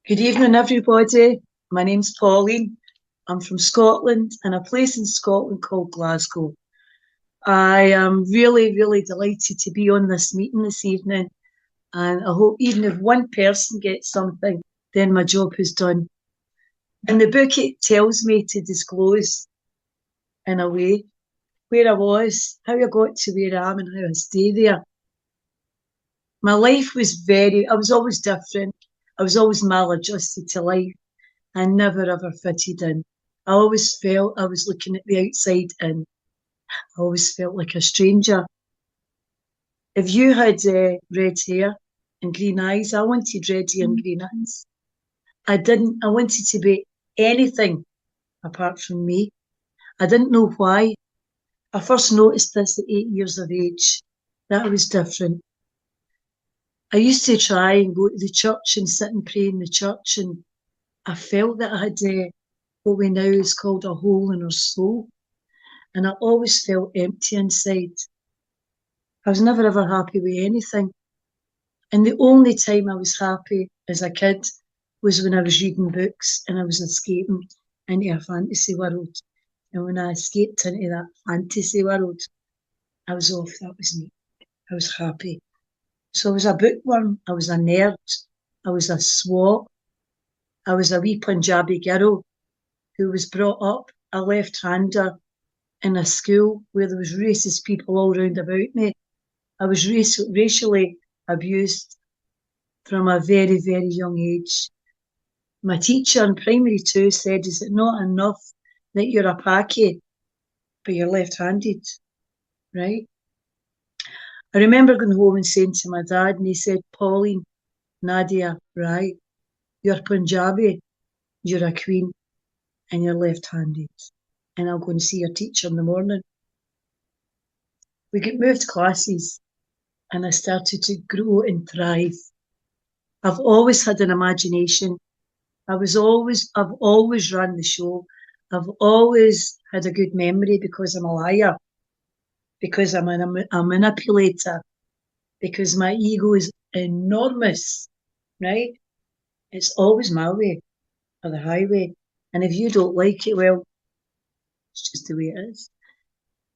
Good evening, everybody. My name's Pauline. I'm from Scotland, in a place in Scotland called Glasgow. I am really, really delighted to be on this meeting this evening, and I hope even if one person gets something, then my job is done. In the book, it tells me to disclose, in a way, where I was, how I got to where I am, and how I stay there. My life was I was always different. I was always maladjusted to life. I never ever fitted in. I always felt I was looking at the outside in. I always felt like a stranger. If you had red hair and green eyes, I wanted red hair and green eyes. I didn't. I wanted to be anything apart from me. I didn't know why. I first noticed this at 8 years of age, that I was different. I used to try and go to the church and sit and pray in the church, and I felt that I had what we now is called a hole in our soul. And I always felt empty inside. I was never ever happy with anything. And the only time I was happy as a kid was when I was reading books and I was escaping into a fantasy world. And when I escaped into that fantasy world, I was off. That was me. I was happy. So I was a bookworm. I was a nerd. I was a swot. I was a wee Punjabi girl who was brought up a left-hander in a school where there was racist people all round about me. I was racially abused from a very, very young age. My teacher in primary 2 said, "Is it not enough that you're a Paki, but you're left-handed?" Right? I remember going home and saying to my dad, and he said, "Pauline, Nadia, right, you're Punjabi, you're a queen, and you're left-handed. And I'll go and see your teacher in the morning." We get moved classes, and I started to grow and thrive. I've always had an imagination. I've always run the show. I've always had a good memory because I'm a liar, because I'm a manipulator, because my ego is enormous, right? It's always my way or the highway. And if you don't like it, well, it's just the way it is.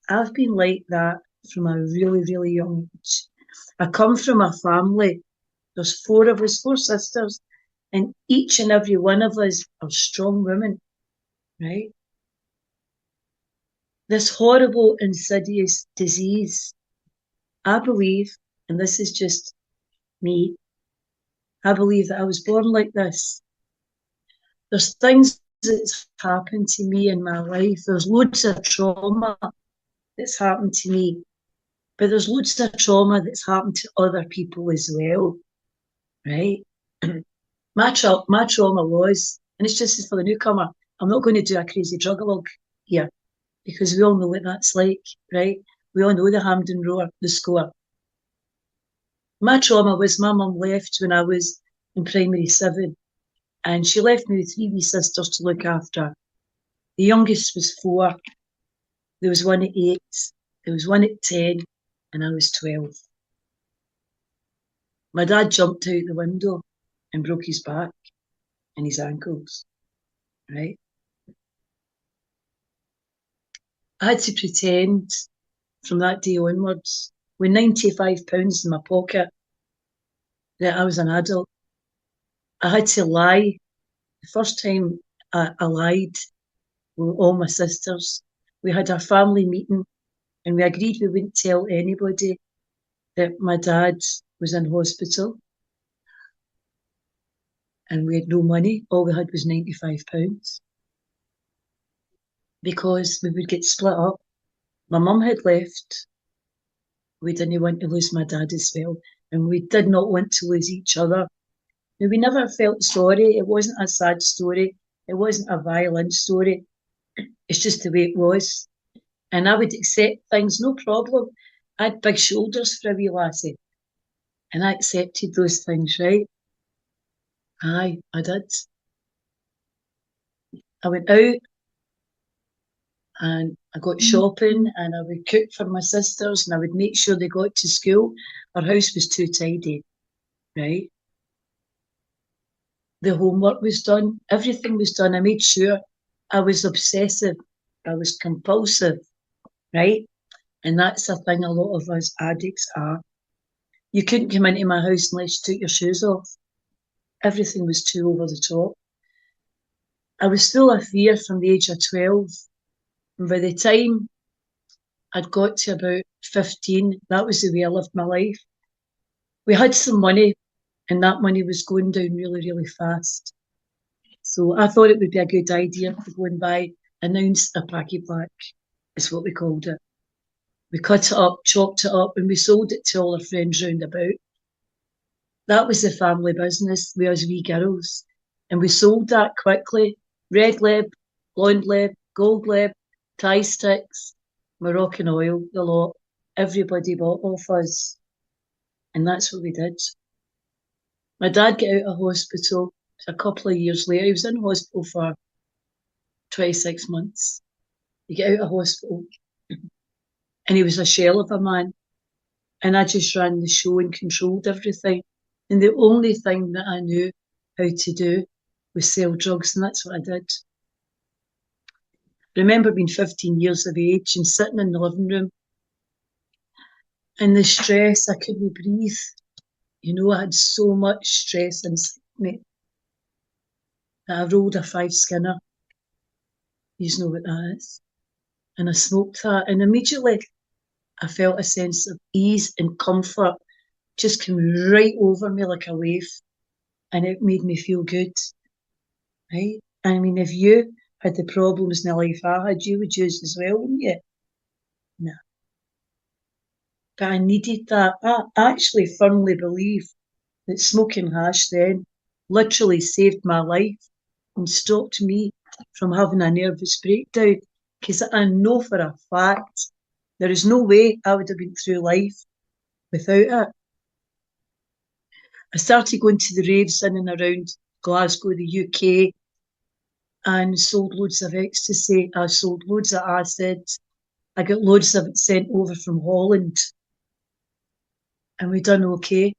I've been like that from a really, really young age. I come from a family. There's 4 of us, 4 sisters, and each and every one of us are strong women, right? This horrible, insidious disease, I believe, and this is just me, I believe that I was born like this. There's things that's happened to me in my life. There's loads of trauma that's happened to me, but there's loads of trauma that's happened to other people as well, right? my trauma was, and it's just for the newcomer, I'm not going to do a crazy drug-a-log here, because we all know what that's like, right? We all know the Hampden Roar, the score. My trauma was my mum left when I was in primary 7, and she left me with 3 wee sisters to look after. The youngest was 4, there was one at 8, there was one at 10, and I was 12. My dad jumped out the window and broke his back and his ankles, right? I had to pretend from that day onwards, with £95 in my pocket, that I was an adult. I had to lie. The first time I lied with all my sisters, we had a family meeting and we agreed we wouldn't tell anybody that my dad was in hospital and we had no money. All we had was £95 because we would get split up. My mum had left. We didn't want to lose my dad as well, and we did not want to lose each other. Now, we never felt sorry. It wasn't a sad story. It wasn't a violent story. It's just the way it was. And I would accept things, no problem. I had big shoulders for a wee lassie. And I accepted those things, right? Aye, I did. I went out and I got shopping and I would cook for my sisters and I would make sure they got to school. Our house was too tidy, right? The homework was done. Everything was done. I made sure. I was obsessive. I was compulsive, right? And that's a thing a lot of us addicts are. You couldn't come into my house unless you took your shoes off. Everything was too over the top. I was full of fear from the age of 12. And by the time I'd got to about 15, that was the way I lived my life. We had some money, and that money was going down really, really fast. So I thought it would be a good idea to go and buy an ounce of Packy Black, is what we called it. We cut it up, chopped it up, and we sold it to all our friends round about. That was the family business with us wee girls. And we sold that quickly. Red leb, blonde leb, gold leb, tie sticks, Moroccan oil, the lot. Everybody bought off us. And that's what we did. My dad got out of hospital a couple of years later. He was in hospital for 26 months. He got out of hospital and he was a shell of a man. And I just ran the show and controlled everything. And the only thing that I knew how to do was sell drugs, and that's what I did. I remember being 15 years of age and sitting in the living room, and the stress, I couldn't breathe. You know, I had so much stress inside me that I rolled a 5 Skinner. You know what that is. And I smoked that, and immediately I felt a sense of ease and comfort just come right over me like a wave, and it made me feel good, right? I mean, if you had the problems in the life I had, you would use as well, wouldn't you? No. But I needed that. I actually firmly believe that smoking hash then literally saved my life and stopped me from having a nervous breakdown, because I know for a fact there is no way I would have been through life without it. I started going to the raves in and around Glasgow, the UK, and sold loads of ecstasy. I sold loads of acid. I got loads of it sent over from Holland. And we done okay.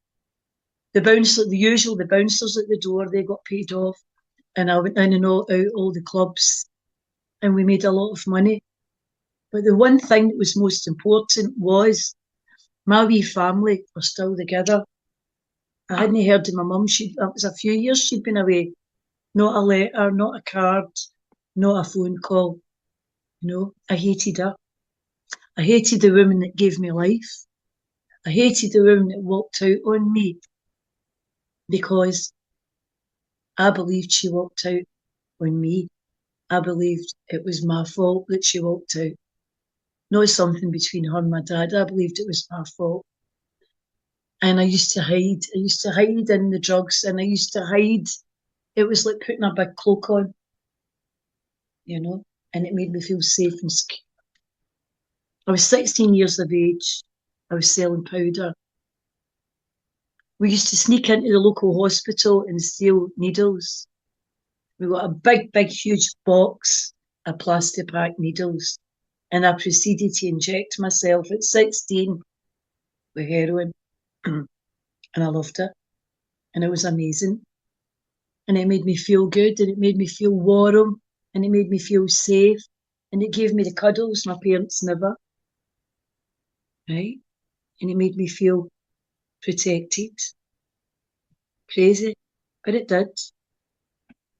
The bouncers at the door, they got paid off. And I went in and out all the clubs. And we made a lot of money. But the one thing that was most important was my wee family were still together. I hadn't heard of my mum. It was a few years she'd been away. Not a letter, not a card, not a phone call. You know, I hated her. I hated the woman that gave me life. I hated the woman that walked out on me because I believed she walked out on me. I believed it was my fault that she walked out. Not something between her and my dad. I believed it was my fault. And I used to hide. I used to hide in the drugs, and I used to hide. It was like putting a big cloak on, you know, and it made me feel safe and secure. I was 16 years of age. I was selling powder. We used to sneak into the local hospital and steal needles. We got a big, big, huge box of plastic pack needles, and I proceeded to inject myself at 16 with heroin. And I loved it. And it was amazing. And it made me feel good, and it made me feel warm, and it made me feel safe, and it gave me the cuddles my parents never. Right? And it made me feel protected. Crazy, but it did.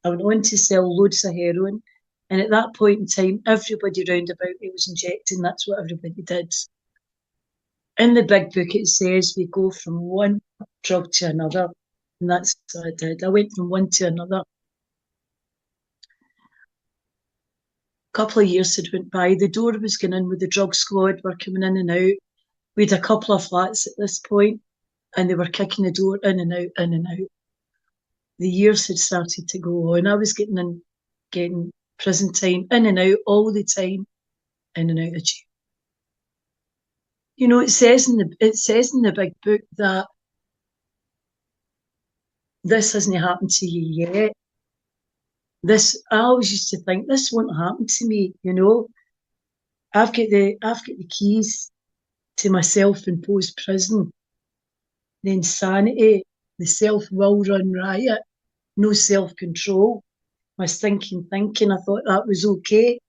I went on to sell loads of heroin, and at that point in time, everybody round about me was injecting. That's what everybody did. In the big book, it says we go from one drug to another, and that's what I did. I went from one to another. A couple of years had went by. The door was going in with the drug squad, were coming in and out. We had a couple of flats at this point, and they were kicking the door in and out, in and out. The years had started to go on. I was getting prison time, in and out all the time, in and out of jail. You know, it says in the big book that this hasn't happened to you yet. I always used to think this won't happen to me. You know, I've got the keys to my self-imposed prison. The insanity, the self will run riot. no self-control, my stinking thinking. I thought that was okay.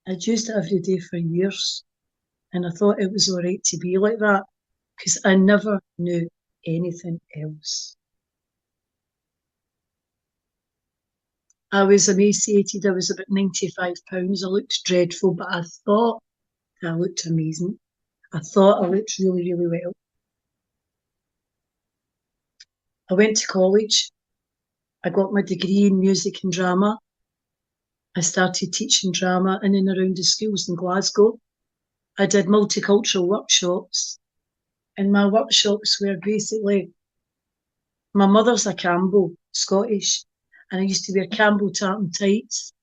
I'd used it every day for years, and I thought it was all right to be like that because I never knew anything else. I was emaciated. I was about 95 pounds. I looked dreadful, but I thought I looked amazing. I thought I looked really, really well. I went to college. I got my degree in music and drama. I started teaching drama in and around the schools in Glasgow. I did multicultural workshops, and my workshops were basically, my mother's a Campbell, Scottish, and I used to wear Campbell tartan tights,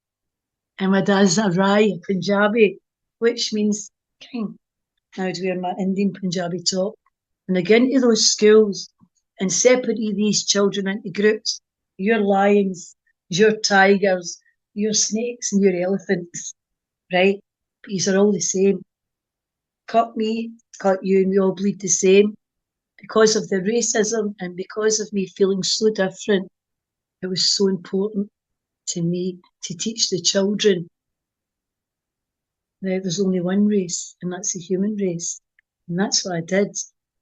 and my dad's a Rai, a Punjabi, which means king. I would wear my Indian Punjabi top, and I go into those schools and separate these children into groups. Your lions, your tigers, your snakes, and your elephants, right? But these are all the same. Cut me, cut you, and we all bleed the same. Because of the racism and because of me feeling so different, it was so important to me to teach the children that there's only one race, and that's the human race. And that's what I did.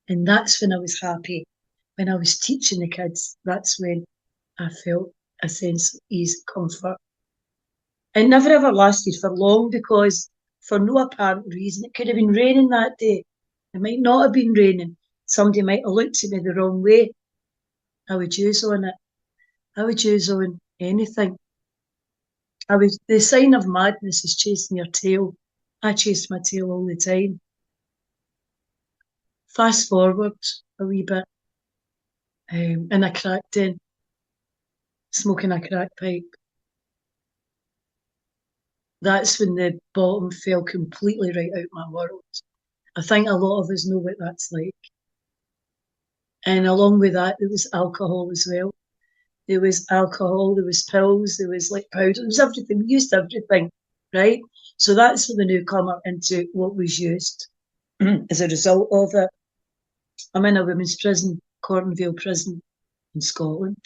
And that's when I was happy. When I was teaching the kids, that's when I felt a sense of ease and comfort. It never ever lasted for long because, for no apparent reason, it could have been raining that day. It might not have been raining. Somebody might have looked at me the wrong way. I would use on it. I would use on anything. The sign of madness is chasing your tail. I chased my tail all the time. Fast forward a wee bit, in a crack den, smoking a crack pipe. That's when the bottom fell completely right out my world. I think a lot of us know what that's like. And along with that, there was alcohol as well. There was alcohol, there was pills, there was like powder, there was everything. We used everything, right? So that's for the newcomer into what was used. As a result of it, I'm in a women's prison, Cornwall Prison in Scotland.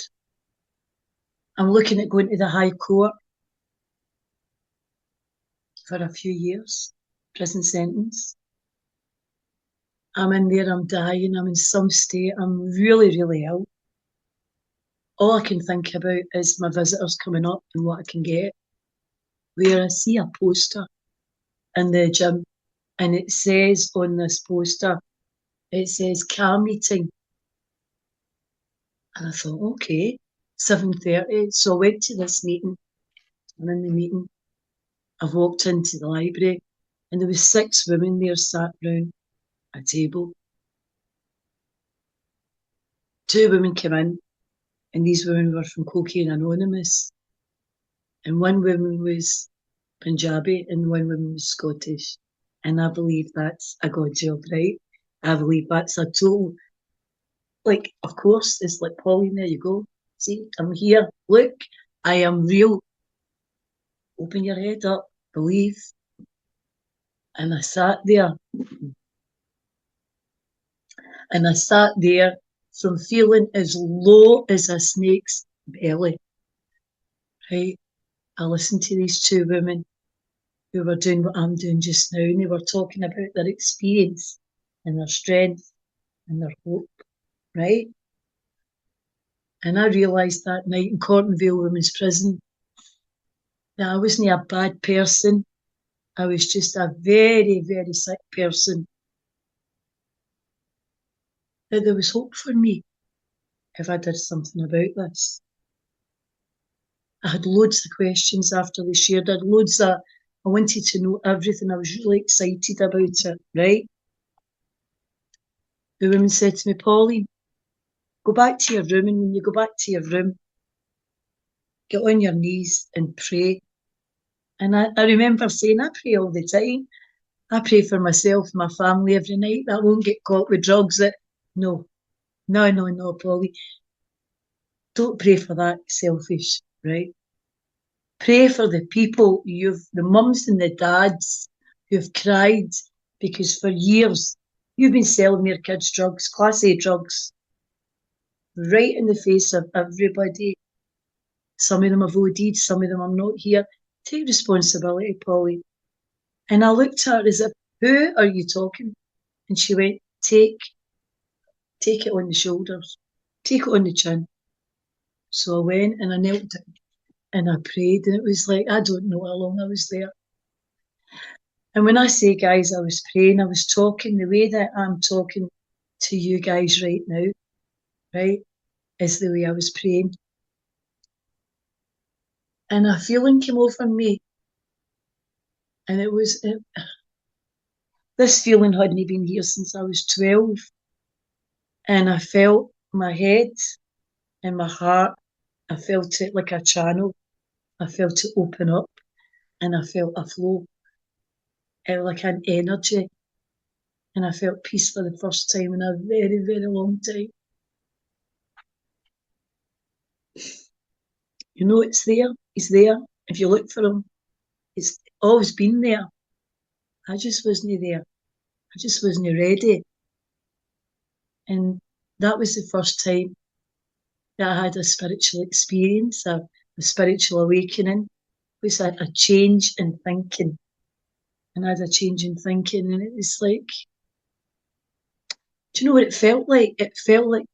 I'm looking at going to the High Court for a few years, prison sentence. I'm in there, I'm dying, I'm in some state, I'm really, really ill. All I can think about is my visitors coming up and what I can get. Where I see a poster in the gym, and it says on this poster, it says car meeting. And I thought, okay, 7:30. So I went to this meeting. I'm in the meeting. I've walked into the library, and there was 6 women there sat round a table. 2 women came in, and these women were from Cocaine Anonymous. And one woman was Punjabi and one woman was Scottish. And I believe that's a God job, right? I believe that's a total, like, of course, it's like, Pauline, there you go. See, I'm here. Look, I am real. Open your head up, believe. And I sat there. And I sat there from feeling as low as a snake's belly. Right? I listened to these 2 women who were doing what I'm doing just now, and they were talking about their experience and their strength and their hope, right? And I realised that night in Cornwall Women's Prison that I wasn't a bad person. I was just a very, very sick person. That there was hope for me if I did something about this. I had loads of questions after they shared. I wanted to know everything. I was really excited about it, right? The woman said to me, Pauline, go back to your room, and when you go back to your room, get on your knees and pray. And I remember saying, I pray all the time. I pray for myself, my family every night, that I won't get caught with drugs. No, Pauline. Don't pray for that, selfish, right? Pray for the people, the mums and the dads who've cried because for years you've been selling your kids drugs, Class A drugs, right in the face of everybody. Some of them have OD'd, some of them I'm not here. Take responsibility, Pauline. And I looked at her as if, who are you talking? And she went, take it on the shoulders, take it on the chin. So I went and I knelt down and I prayed, and it was like, I don't know how long I was there. And when I say, guys, I was praying, I was talking the way that I'm talking to you guys right now, right, is the way I was praying. And a feeling came over me, and this feeling hadn't been here since I was 12. And I felt my head and my heart, I felt it like a channel. I felt it open up, and I felt a flow, like an energy. And I felt peace for the first time in a very, very long time. You know, it's there. He's there. If you look for him, it's always been there. I just wasn't there. I just wasn't ready. And that was the first time that I had a spiritual experience, a spiritual awakening. It was a change in thinking. And I had a change in thinking, and it was like, do you know what it felt like? It felt like,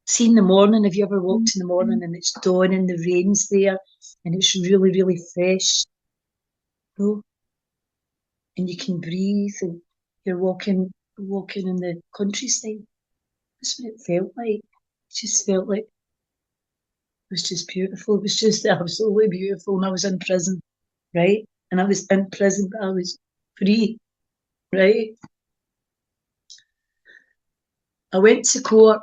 see, in the morning, have you ever walked in the morning and it's dawn and the rain's there and it's really, really fresh? No? And you can breathe and you're walking in the countryside. That's what it felt like. It just felt like it was just beautiful. It was just absolutely beautiful. And I was in prison, right? And I was in prison, but I was free, right? I went to court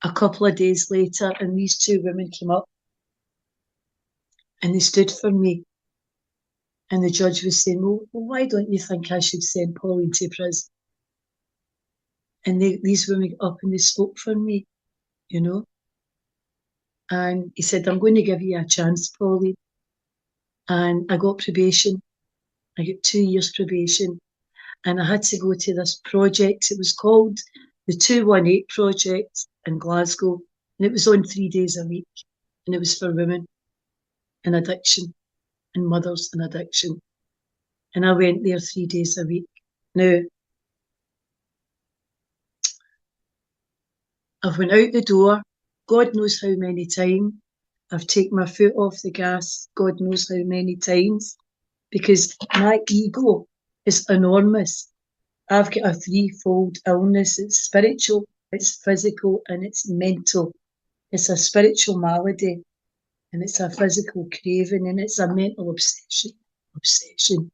a couple of days later, and these two women came up and they stood for me. And the judge was saying, well, why don't you think I should send Pauline to prison? And these women got up and they spoke for me, you know. And he said, I'm going to give you a chance, Pauline. And I got probation. I got 2 years probation. And I had to go to this project. It was called the 218 Project in Glasgow. And it was on 3 days a week. And it was for women in addiction and mothers in addiction. And I went there 3 days a week. Now, I've went out the door, God knows how many times. I've taken my foot off the gas, God knows how many times, because my ego is enormous. I've got a threefold illness. It's spiritual, it's physical, and it's mental. It's a spiritual malady, and it's a physical craving, and it's a mental obsession.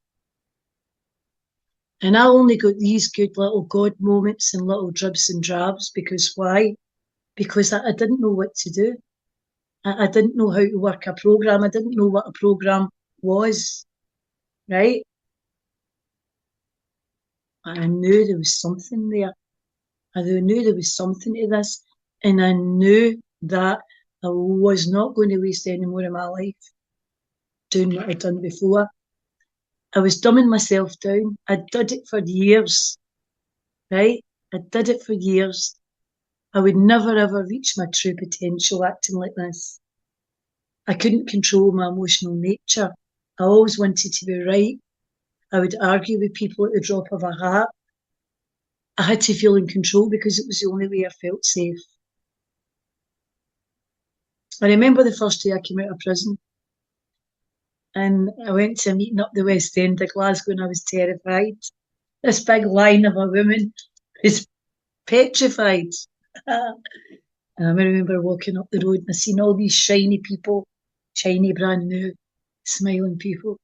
And I only got these good little God moments and little dribs and drabs because why? Because I didn't know what to do. I didn't know how to work a program. I didn't know what a program was, right? I knew there was something there. I knew there was something to this. And I knew that I was not going to waste any more of my life doing what I'd done before. I was dumbing myself down. I did it for years, right? I did it for years. I would never ever reach my true potential acting like this. I couldn't control my emotional nature. I always wanted to be right. I would argue with people at the drop of a hat. I had to feel in control because it was the only way I felt safe. I remember the first day I came out of prison and I went to a meeting up the West End of Glasgow and I was terrified. This big line of a woman was petrified. And I remember walking up the road and I seen all these shiny people, shiny brand new, smiling people.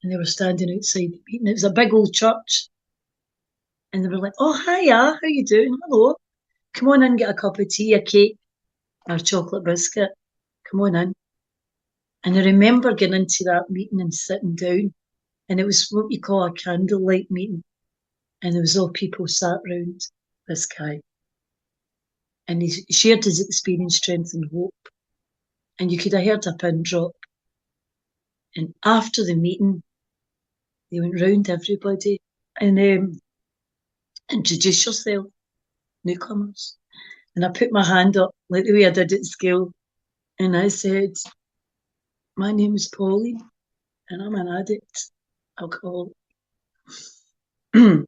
And they were standing outside the meeting. It was a big old church. And they were like, oh, hiya, how you doing? Hello. Come on in, get a cup of tea, a cake, or a chocolate biscuit. Come on in. And I remember getting into that meeting and sitting down. And it was what we call a candlelight meeting. And there was all people sat round this guy. And he shared his experience, strength and hope. And you could have heard a pin drop. And after the meeting, they went round everybody and introduce yourself, newcomers. And I put my hand up like the way I did at school. And I said, my name is Pauline and I'm an addict, alcoholic. Another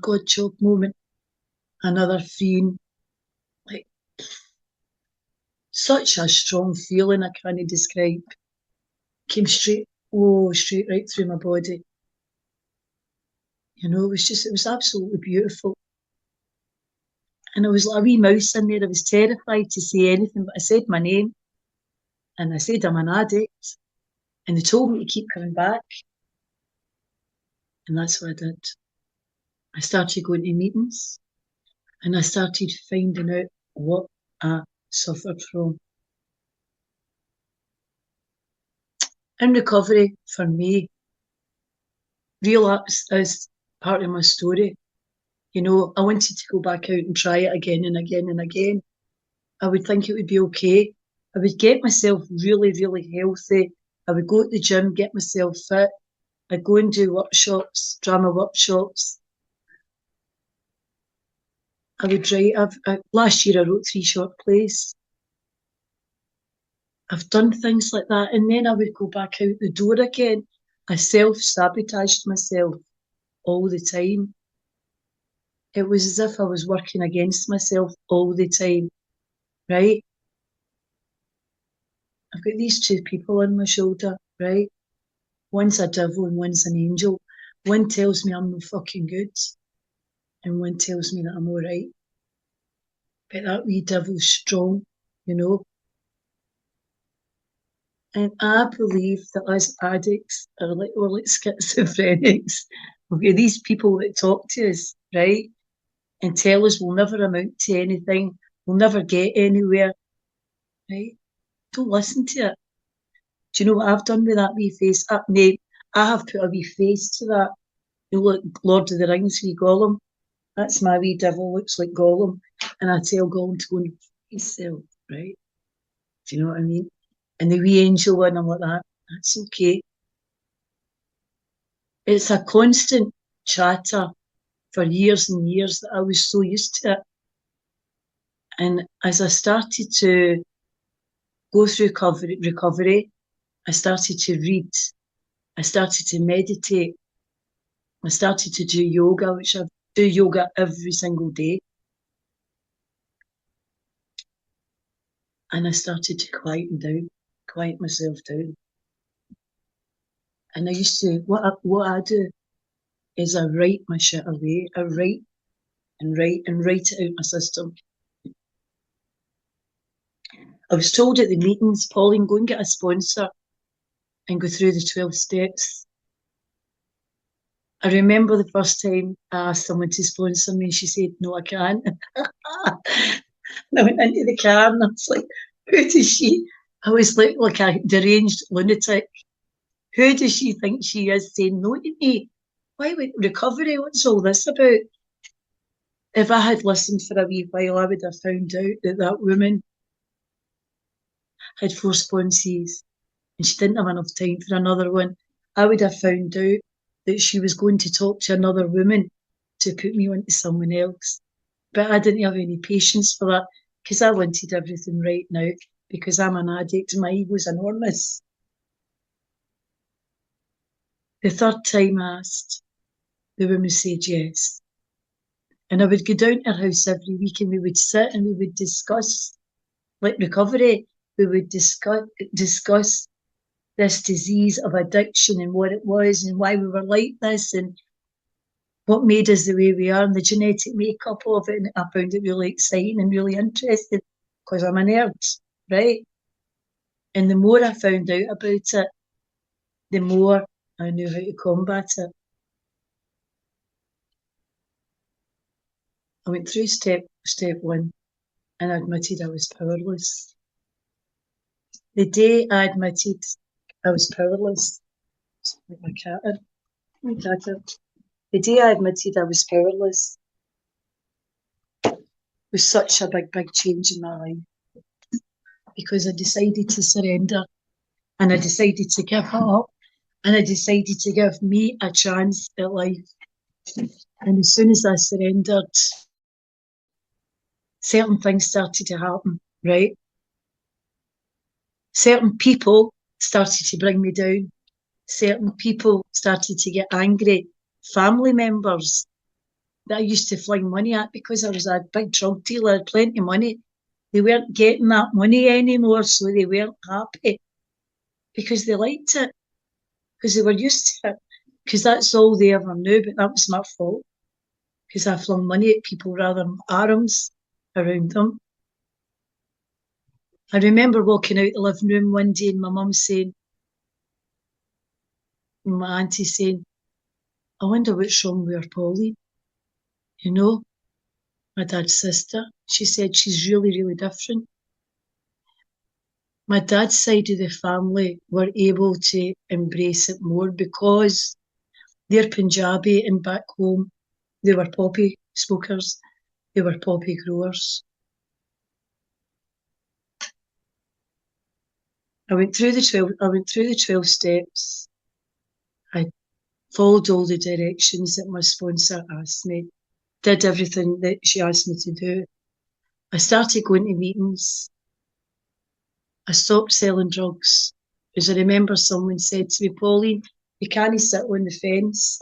God choke moment, another fiend. Like, such a strong feeling I can't describe. Came straight right through my body. You know, it was absolutely beautiful. And I was like a wee mouse in there. I was terrified to say anything, but I said my name and I said I'm an addict. And they told me to keep coming back. And that's what I did. I started going to meetings and I started finding out what I suffered from. In recovery, for me, relapse is part of my story. You know, I wanted to go back out and try it again and again and again. I would think it would be okay. I would get myself really, really healthy. I would go to the gym, get myself fit. I'd go and do workshops, drama workshops. I would write. Last year I wrote 3 short plays. I've done things like that, and then I would go back out the door again. I self-sabotaged myself all the time. It was as if I was working against myself all the time, right? I've got these 2 people on my shoulder, right? One's a devil and one's an angel. One tells me I'm no fucking good, and one tells me that I'm all right. But that wee devil's strong, you know? And I believe that us addicts are like, we're like schizophrenics. Okay, these people that talk to us, right, and tell us we'll never amount to anything, we'll never get anywhere, right? Don't listen to it. Do you know what I've done with that wee face? I have put a wee face to that. You look, Lord of the Rings, wee Gollum. That's my wee devil, looks like Gollum. And I tell Gollum to go and himself, right? Do you know what I mean? And the wee angel one, I'm like that. That's okay. It's a constant chatter for years and years that I was so used to it. And as I started to go through recovery, I started to read, I started to meditate, I started to do yoga, which I do yoga every single day. And I started to quiet myself down. And I used to, what I do is I write my shit away. I write and write and write it out my system. I was told at the meetings, Pauline, go and get a sponsor and go through the 12 steps. I remember the first time I asked someone to sponsor me and she said, no, I can't. And I went into the car and I was like, who does she? I was like a deranged lunatic. Who does she think she is saying no to me? Why would recovery? What's all this about? If I had listened for a wee while, I would have found out that that woman had 4 sponsors and she didn't have enough time for another one. I would have found out that she was going to talk to another woman to put me onto someone else. But I didn't have any patience for that because I wanted everything right now because I'm an addict and my ego's enormous. The 3rd time I asked, the woman said yes. And I would go down to her house every week and we would sit and we would discuss, like recovery, we would discuss this disease of addiction and what it was and why we were like this and what made us the way we are and the genetic makeup of it. And I found it really exciting and really interesting because I'm a nerd, right? And the more I found out about it, the more I knew how to combat it. I went through step 1 and I admitted I was powerless. The day I admitted I was powerless, like my cat, the day I admitted I was powerless was such a big change in my life because I decided to surrender and I decided to give it up and I decided to give me a chance at life. And as soon as I surrendered, certain things started to happen, right? Certain people started to bring me down. Certain people started to get angry. Family members that I used to fling money at because I was a big drug dealer, I had plenty of money. They weren't getting that money anymore, so they weren't happy because they liked it, because they were used to it, because that's all they ever knew, but that was my fault because I flung money at people rather than arms around them. I remember walking out the living room one day and my mum saying, and my auntie saying, I wonder what's wrong with her, Pauline. You know, my dad's sister. She said she's really, really different. My dad's side of the family were able to embrace it more because they're Punjabi and back home they were poppy smokers, they were poppy growers. I went through the 12 steps. I followed all the directions that my sponsor asked me, did everything that she asked me to do. I started going to meetings. I stopped selling drugs. Because I remember someone said to me, Pauline, you can't sit on the fence.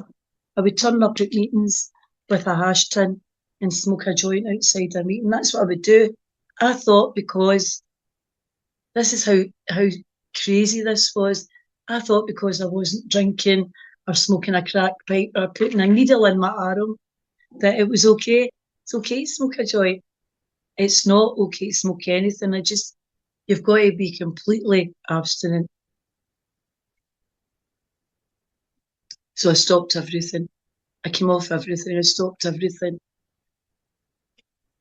I would turn up at meetings with a hash tin and smoke a joint outside a meeting. That's what I would do. I thought because this is how crazy this was. I thought because I wasn't drinking or smoking a crack pipe or putting a needle in my arm that it was okay. It's okay to smoke a joint. It's not okay to smoke anything. You've got to be completely abstinent. So I stopped everything. I came off everything. I stopped everything.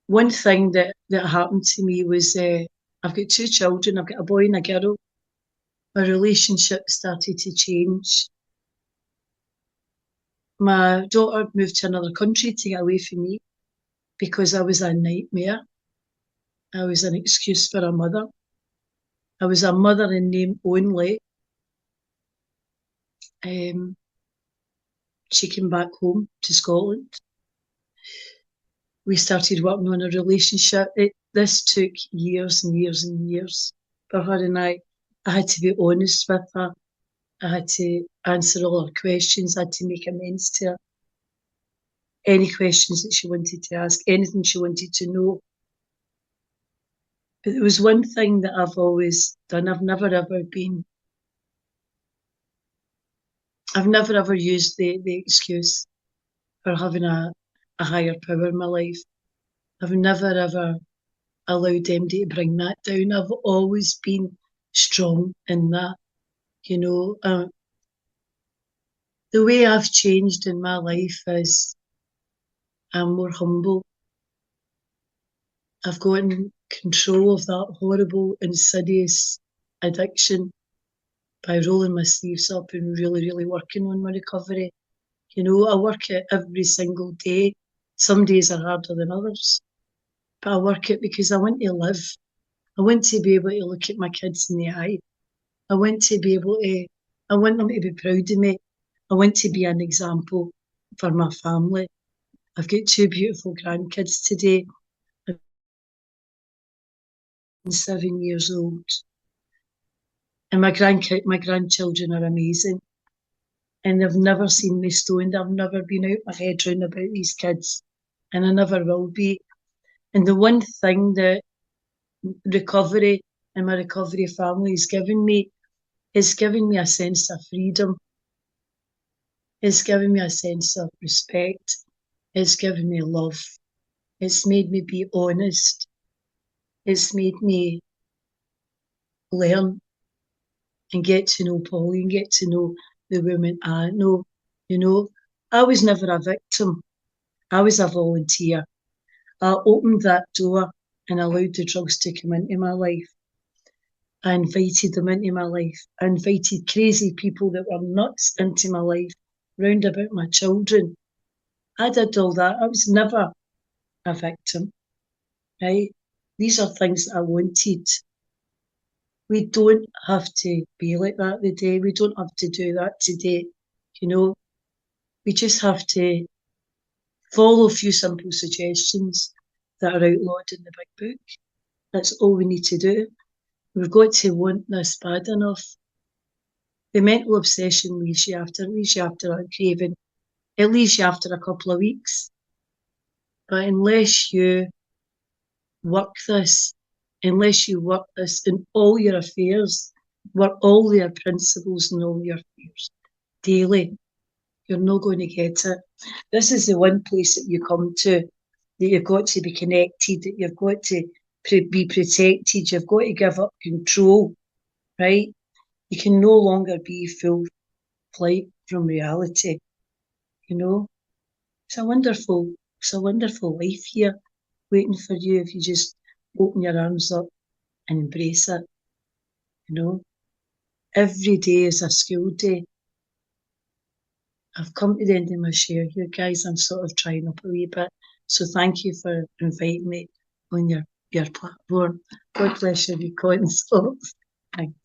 One thing that happened to me was I've got 2 children. I've got a boy and a girl. My relationship started to change. My daughter moved to another country to get away from me because I was a nightmare. I was an excuse for a mother. I was a mother in name only. She came back home to Scotland. We started working on a relationship. This took years and years and years for her and I. I had to be honest with her. I had to answer all her questions. I had to make amends to her. Any questions that she wanted to ask, anything she wanted to know. But there was one thing that I've always done. I've never ever used the excuse for having a higher power in my life. I've never ever allowed anybody to bring that down. I've always been strong in that, you know. The way I've changed in my life is I'm more humble. I've gotten control of that horrible, insidious addiction by rolling my sleeves up and really, really working on my recovery. You know, I work it every single day. Some days are harder than others, but I work it because I want to live. I want to be able to look at my kids in the eye. I want them to be proud of me. I want to be an example for my family. I've got 2 beautiful grandkids today. I'm 7 years old. And my grandchildren are amazing. And they've never seen me stoned. I've never been out my head round about these kids. And I never will be. And the one thing that recovery and my recovery family has given me is giving me a sense of freedom. It's given me a sense of respect. It's given me love. It's made me be honest. It's made me learn and get to know Pauline, get to know the women I know. You know, I was never a victim. I was a volunteer. I opened that door and allowed the drugs to come into my life. I invited them into my life. I invited crazy people that were nuts into my life, round about my children. I did all that. I was never a victim, right? These are things that I wanted. We don't have to be like that today. We don't have to do that today. You know, we just have to follow a few simple suggestions that are outlawed in the big book. That's all we need to do. We've got to want this bad enough. The mental obsession leaves you after a craving. It leaves you after a couple of weeks. But unless you work this, in all your affairs, work all your principles in all your affairs daily, you're not going to get it. This is the one place that you come to, that you've got to be connected, that you've got to be protected, you've got to give up control, right? You can no longer be full flight from reality, you know? It's a wonderful life here waiting for you if you just open your arms up and embrace it, you know? Every day is a school day. I've come to the end of my share here, guys. I'm sort of trying up a wee bit. So thank you for inviting me on your platform. God bless you, Recon Sports. Thanks.